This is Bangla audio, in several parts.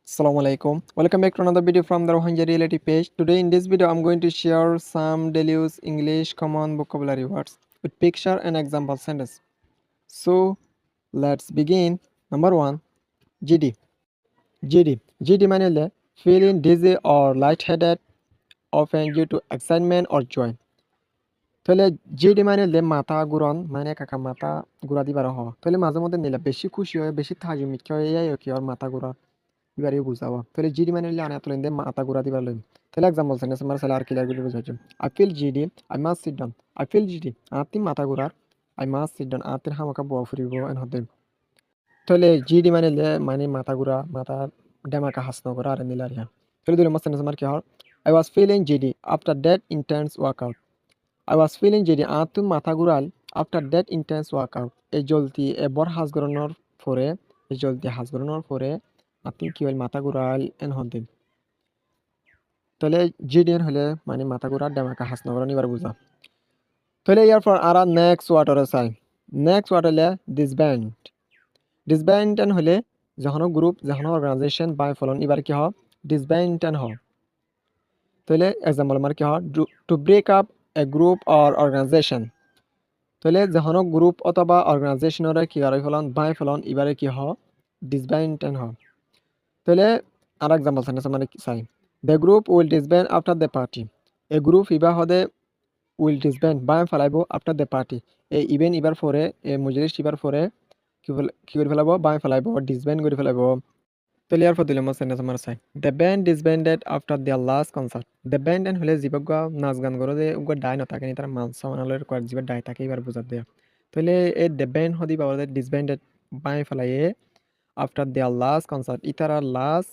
Assalamu alaikum. Welcome back to another video from the Rohingya Reality page. Today in this video I'm going to share some daily use English common vocabulary words with picture and example sentence. So let's begin. Number 1, GD. GD. GD মানে হলে feeling dizzy or lightheaded often due to excitement or joy. তাহলে জিডি মানে হলে মাথা ঘুরন মানে কাকা মাথা ঘুরা দিবার হ তাহলে মাঝে মধ্যে নিলে বেশি খুশি হয় বেশি থাজুমিক হয় এই কি আর মাথা ঘুরা এবারে বুঝাবো তাহলে জিডি মানে হলে আনা তুলেন দিয়ে মাথা ঘুরা দিবার লইন তাহলে এক্সাম্পল সেন্টেন্স আমার সালে আর ক্লিয়ার করে বুঝাচ্ছি I feel giddy I must sit down I feel giddy আতি মাথা ঘুরার আই মাস্ট সিট ডাউন আতির হামাকা বয়া ফুরিব এন হতে তাহলে জিডি মানে হলে মানে মাথা ঘুরা মাথা ডেমাকা হাসন করা আর নিলার ইয়া তাহলে দুই নম্বর সেন্টেন্স আমার কি হয় I was feeling giddy after that intense workout I was feeling jaddy আতুম মাথা ঘুরাল after that intense workout এই জলদি এবার হাজ গরনোর পরে এই জলদি হাজ গরনোর পরে আপনি কি হল মাথা ঘুরাল এন হদিন তাহলে জিডিএন হলে মানে মাথা ঘুরা ডেমাকা হাস নগর নিবার বুঝা তাহলে ইয়ার পর আর নেক্সট ওয়াটারে চাই নেক্সট ওয়াটার হলে ডিসব্যান্ড এন হলে যখন গ্রুপ যখন অর্গানাইজেশন বাই ফলন এবার কি হয় ডিসব্যান্ড এন হয় তাহলে এক্সাম্পল আমার কি হয় to break up a group or organisation তাহলে যখন গ্রুপ অথবা অর্গানাইজেশনরে কি করে ফেলন বাই ফেলন এবারে কি হ ডিসব্যান্ড হ তাহলে আর এক্সাম্পল সেন্টেন্স মানে চাই the group will disband after the party এ গ্রুপ ইবা হদে উইল ডিসব্যান্ড বাই ফেলাইব আফটার দ্য পার্টি এই ইভেন্ট ইবার পরে এই মজলিস ইবার পরে কি করে ফেলাব বাই ফেলাইব ডিসব্যান্ড করে ফেলাইব তাহলে ইয়ার পর দিলাম সেন্টেন্স আমার চাই the band disbanded after their last concert the band end হলে জীবক নাচ গান করে যে উগা ডাই নথাকে তারা মাছ সামানালের কয়েক জীবের ডাই থাকে এবার বুঝার দেয়া তাহলে এই দ্য ব্যান্ড হদি পাওয়া যায় ডিসব্যান্ডেড বাই ফেলাইয়ে আফটার দেয়ার লাস্ট কনসার্ট ইতারা লাস্ট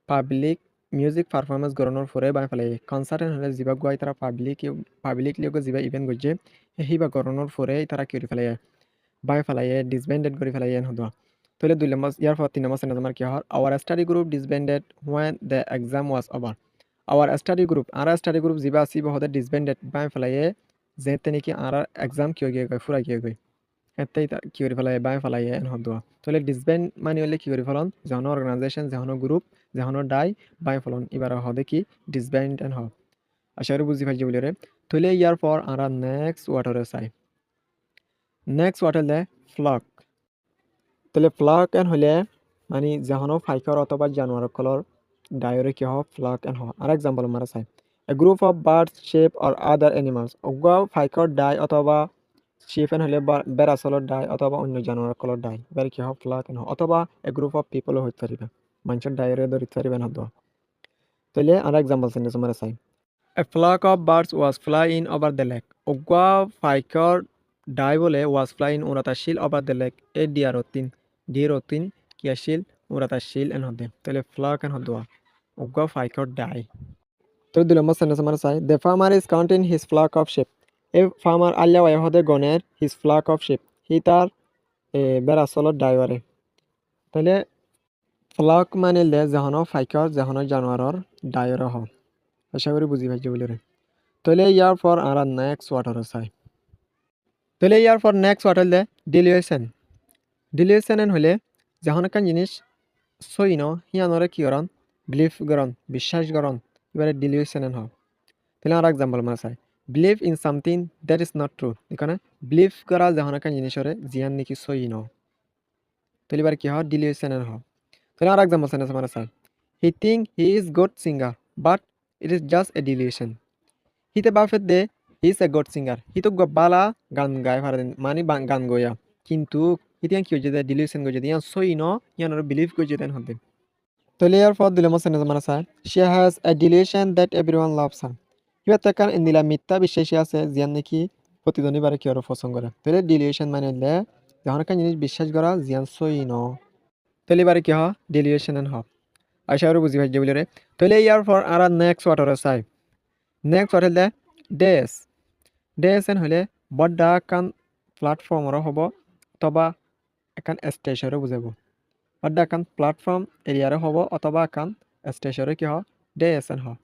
পাবলিক মিউজিক পারফরমেন্স গরনোর পরে বাই ফেলাইয়ে কনসার্ট হলে জীবক গাই তারা পাবলিকলি জীবা ইভেন্ট গজে হিবা গরনোর পরে তারা কি করে ফেলাইয়ে বাই ফেলাইয়ে ডিসব্যান্ডেড করে ফেলাইয়ে হদা তাহলে দুই নম্বর ইয়ার পর তিন নম্বর সেন্টেন্স আমার কি হয় our study group disbanded when the exam was over our study group আর স্টাডি গ্রুপ যিবা আসিব হতে ডিসব্যান্ডেড বাই ফেলাইয়ে যেতে নাকি আর এক্সাম কিয় গিয়ে গই ফুরা গিয়ে গই এতেই কি করে ফেলাইয়ে বাই ফেলাইয়ে এন হদুয়া তাহলে ডিসব্যান্ড মানে হলে কি করে ফেলন যখন অর্গানাইজেশন যখন গ্রুপ যখন ডাই বাই ফেলন এবার হদে কি ডিসব্যান্ড এন হ আশা করি বুঝি পাইছি বলে রে তাহলে ইয়ার পর আর নেক্সট ওয়াটারে চাই নেক্সট ওয়াটার দে ফ্লক তাহলে ফ্লক এন হলে মানে যখন ফাইকর অথবা জানোয়ার কলর ডায়রে কি হয় ফ্লক এন হয় আর এক্সাম্পল মারা চাই a group of birds sheep or other animals ওগুয়া ফাইকর ডাই অথবা শেপ এন হলে বেড়াচলর ডাই অথবা অন্য জানোয়ার কলর ডাই এবার কি হয় ফ্লক এন হয় অথবা এ গ্রুপ অফ পিপলও হইতে পারিবে মানুষের ডায়রে ধরিতে পারিবেন হতো তাহলে আর এক্সাম্পল সেন্টেন্স মারা চাই a flock of birds was flying over the lake ওগুয়া ফাইকর ডাই বলে ওয়াজ ফ্লাই ইন উড়াতাশীল ওভার দ্য লেক এ ডিয়ারতিন কিয়াশীল উড়াতাশীল এন হদে তাহলে ফ্লক এন হদোয়া ওগুয়া ফাইকর ডাই তো দুই নম্বর সেন্টেন্স আমরা চাই the farmer is counting his flock of sheep এই ফার্মার আল্লাহ ওয়াই হদে গণের হিজ ফ্লক অফ শিপ হি তার বেড়াচলত ডাইবারে তাহলে ফ্লক মানে লে যেহন ফাইকর যেহন জানোয়ারর ডাইর হ আশা করি বুঝি পাইছে বলে রে তাহলে ইয়ার পর আর নেক্সট ওয়াটার চাই তাহলে ইয়ার পর নেক্সট ওয়াটার দে ডিলিউশন হলে যখন একটা জিনিস সই ন হিয়ানরে কি করন বিলিভ করন বিশ্বাস করন এবারে ডিলিউশন হয় তাহলে আর এক্সাম্পল মানে চাই believe in something that is not true এখানে বিলিভ করা যখন একটা জিনিসরে জিয়ান নাকি সই ন তাহলে এবার কি হয় ডিলিউশন হয় তাহলে আর এক্সাম্পল সেন্টেন্স মানে চাই he think he is good singer but it is just a delusion হিতে বাফের দে he is a good singer হি তো বালা গান গায় পারেন মানে গান গয়া কিন্তু ইতিয়া কি হয়েছে ডিলিউশন গজে ইয়ান সই ন ইয়ানোর বিলিভ গজে দেন হতে তাহলে ইয়ার পর দিলে সেন্টেন্স মানে চাই she has a dilution that everyone loves her ইবা তাকান ইন্দিলা মিথ্যা বিশ্বাসী আছে জিয়ান নাকি প্রতিজনই বারে কি আরো পছন্দ করে তাহলে ডিলিউশন মানে হলে যখন একটা জিনিস বিশ্বাস করা জিয়ান সই ন তাহলে এবারে কি হয় ডিলিউশন এন হয় আশা করি বুঝি পাইছে বলে রে তাহলে ইয়ার পর আর নেক্সট ওয়াটারে চাই নেক্সট ওয়াটার দে ডেস ডেসেন হলে বড্ডা কান প্ল্যাটফর্মরও হ'ব অথবা একান স্টেজৰো বুজাব বড্ডা কান প্ল্যাটফর্ম এৰিয়াৰো হ'ব অথবা একান স্টেজৰো কি হয় ডেসেন হয়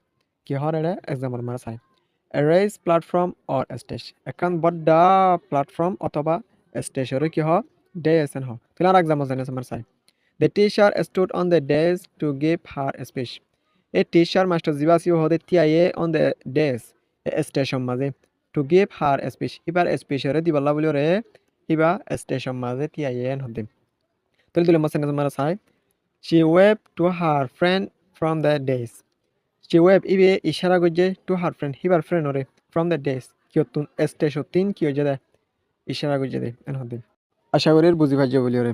কিহৰ এৰে এক্সাম্পল মাৰা চাই a raised platform or stage একান বড্ডা প্ল্যাটফর্ম অথবা স্টেজৰো কি হয় ডেসেন হয় তাহলে আর এক্সাম্পল জানে আমার চাই The teacher stood on the desk to give her a speech. A teacher master jibasi hode tiaye on the desk a station maze to give her a speech. Ibar speech re diballa boli re iba station maze tiaye hode. Tole dule masan mara sai. She waved to her friend from the desk. She waved ibe ishara gojje to her friend hibar friend ore from the desk. Kyotun station tin kyo jeda ishara gojje de en hode. আশা করি বুঝি পাইছো বলি ওরে